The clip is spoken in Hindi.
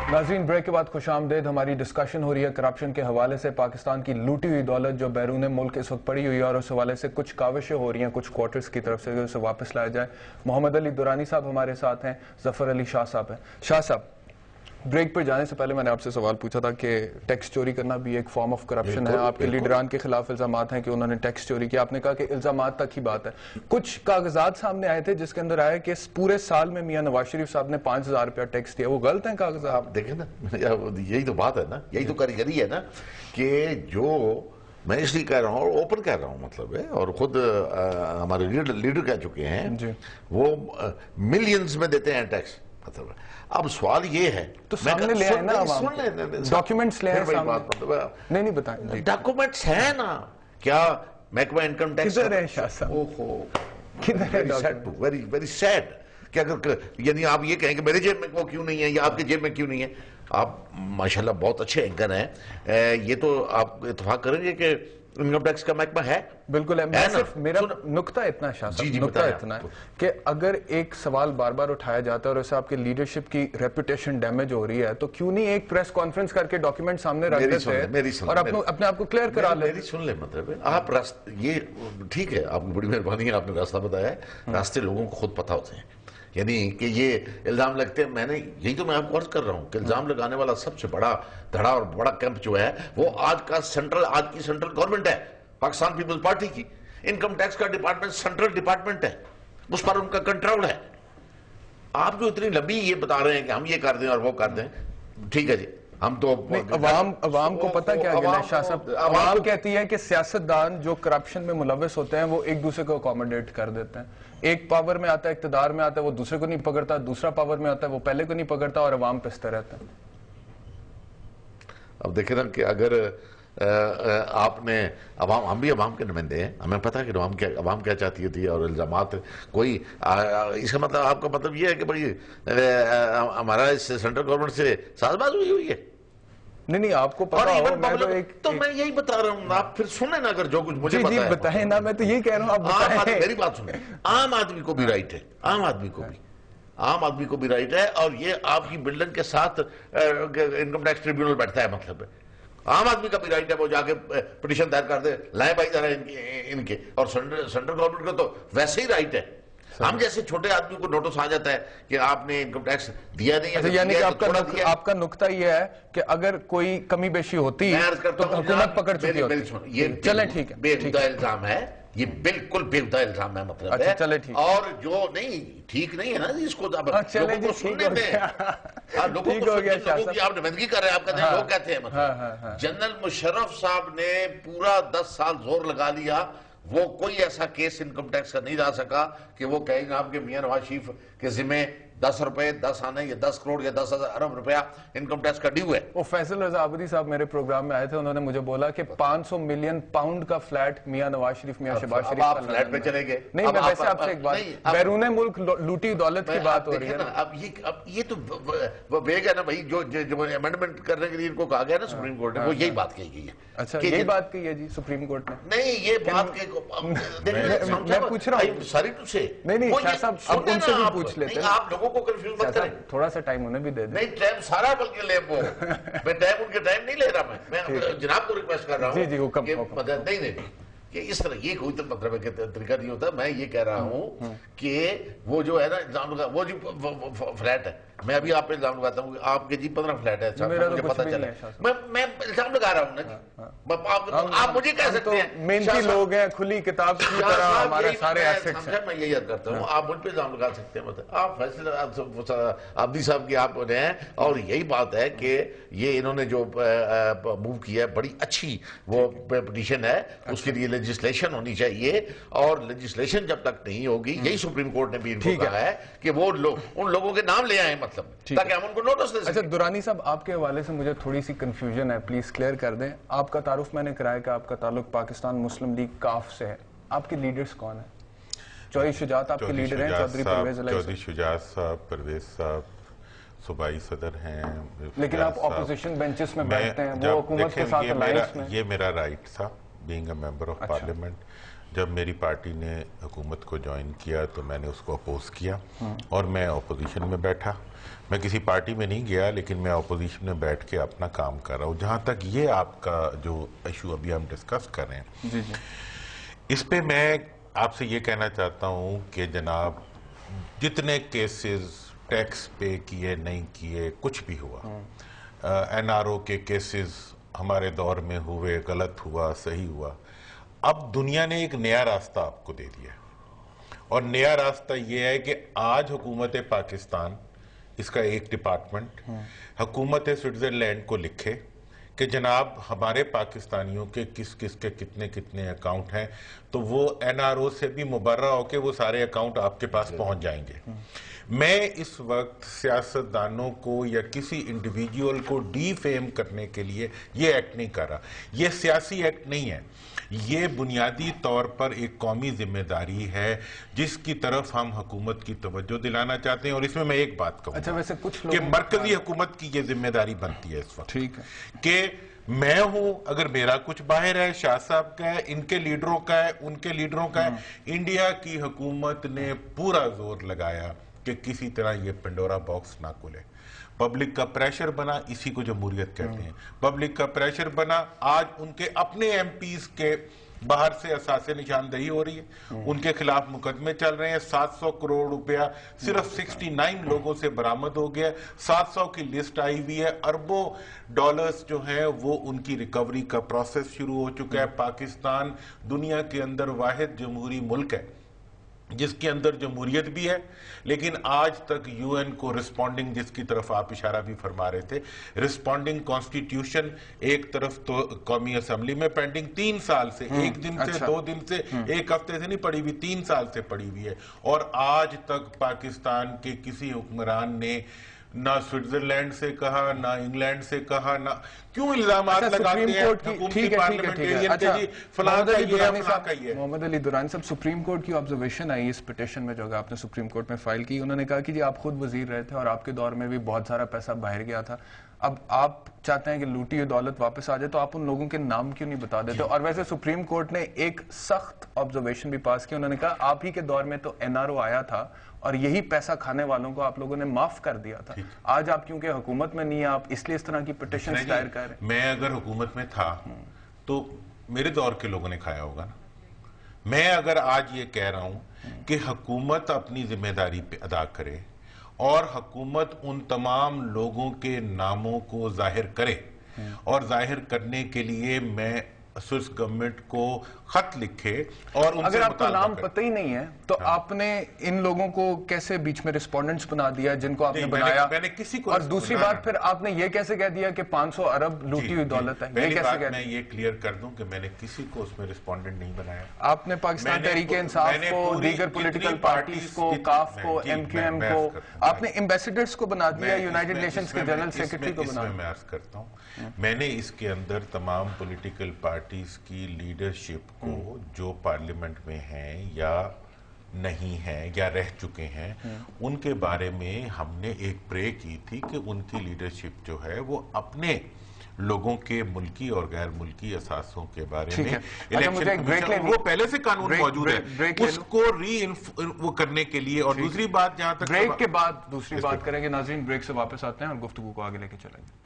नाज़रीन, ब्रेक के बाद खुशामदेद। हमारी डिस्कशन हो रही है करप्शन के हवाले से। पाकिस्तान की लूटी हुई दौलत जो बैरून मुल्क इस वक्त पड़ी हुई है और उस हवाले से कुछ काविशें हो रही हैं कुछ क्वार्टर्स की तरफ से उसे वापस लाया जाए। मोहम्मद अली दुरानी साहब हमारे साथ हैं, जफर अली शाह साहब हैं। शाह साहब, ब्रेक पर जाने से पहले मैंने आपसे सवाल पूछा था कि टैक्स चोरी करना भी एक फॉर्म ऑफ करप्शन है। आपके लीडरान के खिलाफ इल्जामात हैं कि उन्होंने टैक्स चोरी किया। आपने कहा कि इल्जामात तक ही बात है। कुछ कागजात सामने आए थे जिसके अंदर आया कि पूरे साल में मियां नवाज शरीफ साहब ने 5,000 रुपया टैक्स दिया। वो गलत है कागजात? आप देखें ना, यही तो बात है ना, यही तो कारीगरी है ना कि जो मैं इसलिए कह रहा हूँ और ओपन कह रहा हूँ, मतलब है, और खुद हमारे लीडर कह चुके हैं, वो मिलियंस में देते हैं टैक्स। मतलब अब सवाल ये है तो सामने ले आए ना, डॉक्यूमेंट्स ले आए सामने। नहीं बताएं, डॉक्यूमेंट्स है ना। क्या महकमा इनकम टैक्स किधर है शाह साहब? ओहो, किधर है? Very very sad. क्या यानी आप ये कहें कि मेरे जेब में वो क्यों नहीं है या आपके जेब में क्यों नहीं है? आप माशाल्लाह बहुत अच्छे एंकर हैं। ये तो आप इत्तेफाक करेंगे कि इनकम टैक्स का महकमा है। बिल्कुल है। सिर्फ मेरा नुक्ता इतना नुक्ता इतना है कि अगर एक सवाल बार बार उठाया जाता है और उससे आपके लीडरशिप की रेपुटेशन डैमेज हो रही है तो क्यों नहीं एक प्रेस कॉन्फ्रेंस करके डॉक्यूमेंट सामने रख देते हैं और अपने आप को क्लियर करा ले। मेरी सुन ले, मतलब आप ये ठीक है, आपकी बड़ी मेहरबानी है, आपने रास्ता बताया है। रास्ते लोगों को खुद पता होते हैं, यानी कि ये इल्जाम लगते हैं। मैंने यही तो मैं आपको अर्ज कर रहा हूं कि इल्जाम लगाने वाला सबसे बड़ा धड़ा और बड़ा कैंप जो है वो आज की सेंट्रल गवर्नमेंट है, पाकिस्तान पीपल्स पार्टी की। इनकम टैक्स का डिपार्टमेंट सेंट्रल डिपार्टमेंट है, उस पर उनका कंट्रोल है। आप जो इतनी लंबी ये बता रहे हैं कि हम ये कर दें और वो कर दें, ठीक है जी, हम तो अवाम को पता क्या है शाह साहब? अवाम कहती है कि सियासतदान जो करप्शन में मुलविस होते हैं वो एक दूसरे को अकोमोडेट कर देते हैं। एक पावर में आता है, इक्तदार में आता है, वो दूसरे को नहीं पकड़ता, दूसरा पावर में आता है, वो पहले को नहीं पकड़ता और अवाम पिसते रहते हैं। अब देखे ना कि अगर आपने हम भी अवाम के नुमाइंदे हैं, हमें पता है कि अवाम क्या चाहती होती है और इल्जामात कोई इसका मतलब आपका मतलब ये है कि भाई हमारा इस सेंट्रल गवर्नमेंट से साजबाजी हुई है। नहीं, आपको पता हो, तो मैं यही बता रहा हूँ, आप फिर सुने ना अगर जो कुछ मुझे पता है। बताए ना, मैं तो यही कह रहा हूँ, मेरी बात सुने। आम आदमी को भी राइट है, आम आदमी को भी राइट है। और ये आपकी बिल्डिंग के साथ इनकम टैक्स ट्रिब्यूनल बैठता है, मतलब आम आदमी का भी राइट है वो जाके पिटीशन दायर कर दे, लाए भाई जरा इनके। और सेंट्रल गवर्नमेंट का तो वैसे ही राइट है। हम जैसे छोटे आदमी को नोटिस आ जाता है कि आपने इनकम टैक्स दिया नहीं है। अच्छा, यानी कि आपका नुक्ता यह है कि अगर कोई कमी बेशी होती है तो हुकूमत पकड़ चुकी होती है। ये चले ठीक है, बेहुदा इल्जाम है, ये बिल्कुल बेहुदा इल्जाम है, मतलब अच्छा, चले ठीक। और जो नहीं ठीक नहीं है ना, इसको लोगों को सुनने में, लोगों की आप नुमाइंदगी कर रहे हैं, आप कहते हैं लोग कहते हैं, मतलब जनरल मुशर्रफ साहब ने पूरा 10 साल जोर लगा लिया, वो कोई ऐसा केस इनकम टैक्स का नहीं जा सका कि वो कहेंगे आपके मियां नवाज शरीफ के जिम्मे 10 रुपए 10 आने या 10 करोड़ या 10 अरब रुपया इनकम टैक्स का ड्यू है। वो फैसल रजा आबदी साहब मेरे प्रोग्राम में आए थे, उन्होंने मुझे बोला कि 500 मिलियन पाउंड का फ्लैट मियां नवाज शरीफ, मियां शहबाज शरीफ आप फ्लैट पे चले गए। नहीं, मैं वैसे आपसे एक बात, बैरून मुल्क लूटी दौलत की बात हो रही है ना। अब ये तो वेग है ना भाई, जो अमेंडमेंट करने के लिए इनको कहा गया ना सुप्रीम कोर्ट ने, वो यही बात कही गई है। अच्छा, यही बात कही है जी सुप्रीम कोर्ट ने? नहीं, ये बात मैं पूछ रहा हूँ, सॉरी टू से। नहीं शाह साहब, अब उनसे भी पूछ लेते हैं। आप लोगों को कंफ्यूज मत करें, थोड़ा सा टाइम उन्हें भी दे दे। नहीं, टाइम सारा बल्कि ले वो मैं टाइम उनके टाइम नहीं ले रहा, मैं जनाब को रिक्वेस्ट कर रहा हूँ। जी हुक्म। नहीं कि इस तरह ये कोई तो मतलब है कि तरीका नहीं होता। मैं ये कह रहा हूँ कि वो जो है ना इल्जाम लगा, वो जो फ्लैट है, मैं अभी आप पे इल्जाम लगाता हूँ आपके जी 15 फ्लैट है, मुझे पता चला, मैं इल्जाम लगा रहा हूँ ना जी। आप मुझे कह सकते हैं मेहनती लोग हैं, खुली किताब की तरह हमारे सारे एसेट्स हैं। मैं यही अर्ज करता हूँ, आप मुझ पे इल्जाम लगा सकते हैं, मतलब आप फैसले आबदी साहब की आप हैं। और यही बात है कि ये इन्होंने जो मूव किया है बड़ी अच्छी वो पिटीशन है, उसके लिए लेजिस्लेशन होनी चाहिए। और लेजिस्लेशन जब तक नहीं होगी, यही सुप्रीम कोर्ट ने भी इनको कहा है कि वो उन लोगों के नाम ले आए, मतलब ताकि हम उनको नोटिस दे सकें। अच्छा दुरानी साहब, आपके हवाले से मुझे थोड़ी सी कंफ्यूजन है, प्लीज क्लियर कर दें। आपका तारुफ मैंने कराया कि आपका ताल्लुक पाकिस्तान मुस्लिम लीग काफ से है। आपके लीडर्स कौन है? चौधरी शुजात आपके लीडर हैं, चौधरी शुजात साहब, परवेज साहब सूबाई सदर हैं। लेकिन आप ऑपोजिशन बेंचेस में बैठते हैं, वो हुकूमत के साथ अलायंस में। ये मेरा राइट था being a member of parliament. जब मेरी पार्टी ने हुकूमत को ज्वाइन किया तो मैंने उसको अपोज किया और मैं अपोजिशन में बैठा। मैं किसी पार्टी में नहीं गया, लेकिन मैं अपोजिशन में बैठ के अपना काम कर रहा हूँ। जहाँ तक ये आपका जो इशू अभी हम डिस्कस कर रहे हैं, जी जी, इस पे मैं आपसे ये कहना चाहता हूँ कि जनाब, जितने केसेस टैक्स पे किए नहीं किए, कुछ भी हुआ, NRO के केसेस हमारे दौर में हुए, गलत हुआ, सही हुआ, अब दुनिया ने एक नया रास्ता आपको दे दिया और नया रास्ता यह है कि आज हुकूमत पाकिस्तान, इसका एक डिपार्टमेंट हुकूमत स्विट्जरलैंड को लिखे कि जनाब हमारे पाकिस्तानियों के किस किस के कितने कितने अकाउंट हैं, तो वो NRO से भी मुबर्रा होकर वो सारे अकाउंट आपके पास पहुंच जाएंगे। मैं इस वक्त सियासतदानों को या किसी इंडिविजुअल को डीफेम करने के लिए ये एक्ट नहीं कर रहा। ये सियासी एक्ट नहीं है, ये बुनियादी तौर पर एक कौमी जिम्मेदारी है जिसकी तरफ हम हुकूमत की तवज्जो दिलाना चाहते हैं। और इसमें मैं एक बात कहूंगा, अच्छा वैसे कुछ कि मरकजी हुकूमत की ये जिम्मेदारी बनती है इस वक्त, ठीक है, कि मैं हूं, अगर मेरा कुछ बाहर है, शाह साहब का है, इनके लीडरों का है, उनके लीडरों का है, इंडिया की हुकूमत ने पूरा जोर लगाया कि किसी तरह ये पेंडोरा बॉक्स ना खुले। पब्लिक का प्रेशर बना, इसी को जमहूरियत कहते हैं। पब्लिक का प्रेशर बना, आज उनके अपने MPs के बाहर से असासे निशानदही हो रही है, उनके खिलाफ मुकदमे चल रहे हैं। 700 करोड़ रुपया सिर्फ 69 लोगों से बरामद हो गया, 700 की लिस्ट आई हुई है, अरबों डॉलर्स जो है वो उनकी रिकवरी का प्रोसेस शुरू हो चुका है। पाकिस्तान दुनिया के अंदर वाहिद जमहूरी मुल्क है जिसके अंदर जमहूरियत भी है, लेकिन आज तक UN को रिस्पॉन्डिंग, जिसकी तरफ आप इशारा भी फरमा रहे थे, रिस्पॉन्डिंग कॉन्स्टिट्यूशन एक तरफ तो कौमी असेंबली में पेंडिंग 3 साल से, एक दिन से, 2 दिन से, एक हफ्ते से नहीं पड़ी हुई, 3 साल से पड़ी हुई है। और आज तक पाकिस्तान के किसी हुक्मरान ने ना स्विट्जरलैंड से कहा, ना इंग्लैंड से कहा, ना क्यों इल्जाम लगाते हैं हुकूमती पार्लियामेंटेरियन के जी फलां का ये है, फलां का ये है। मोहम्मद अली दुरानी साहब, सुप्रीम कोर्ट की ऑब्जर्वेशन आई इस पिटीशन में जो आपने सुप्रीम कोर्ट में फाइल की। उन्होंने कहा कि जी आप खुद वजीर रहे थे और आपके दौर में भी बहुत सारा पैसा बाहर गया था, अब आप चाहते हैं कि लूटी हुई दौलत वापस आ जाए, तो आप उन लोगों के नाम क्यों नहीं बता देते? और वैसे सुप्रीम कोर्ट ने एक सख्त ऑब्जर्वेशन भी पास किया, उन्होंने कहा आप ही के दौर में तो NRO आया था और यही पैसा खाने वालों को आप लोगों ने माफ कर दिया था। आज आप क्योंकि हुकूमत में नहीं है, आप इसलिए इस तरह की पिटीशन दायर कर रहे हैं। मैं अगर हुकूमत में था तो मेरे दौर के लोगों ने खाया होगा ना। मैं अगर आज ये कह रहा हूं कि हुकूमत अपनी जिम्मेदारी पे अदा करे और हुकूमत उन तमाम लोगों के नामों को जाहिर करे, और जाहिर करने के लिए मैं स्विस गवर्नमेंट को खत लिखे और उनसे अगर आपका नाम पता ही नहीं है तो आपने इन लोगों को कैसे बीच में रिस्पोंडेंट्स बना दिया जिनको आपने बनाया? मैंने किसी को, और दूसरी बात फिर आपने ये कैसे कह दिया कि 500 अरब लूटी हुई दौलत है? ये कैसे कह? मैं ये क्लियर कर दूं कि मैंने किसी को उसमें रिस्पोंडेंट नहीं बनाया। आपने पाकिस्तान तहरीक-ए-इंसाफ को, दीगर पॉलिटिकल पार्टीज को, काफ को, MQM को, आपने एम्बेसडर्स को बना दिया, यूनाइटेड नेशंस के जनरल सेक्रेटरी को बना दिया। मैं अर्ज करता हूं, मैंने इसके अंदर तमाम पॉलिटिकल पार्टीज की लीडरशिप को जो पार्लियामेंट में हैं या नहीं हैं या रह चुके हैं, उनके बारे में हमने एक प्रे की थी कि उनकी लीडरशिप जो है वो अपने लोगों के मुल्की और गैर मुल्की असासों के बारे में इलेक्शन, वो पहले से कानून मौजूद है, उसको वो करने के लिए। और दूसरी बात, जहां तक ब्रेक के बाद दूसरी बात करेंगे नाज़रीन, ब्रेक से वापस आते हैं और गुफ्तगू को आगे लेके चलेंगे।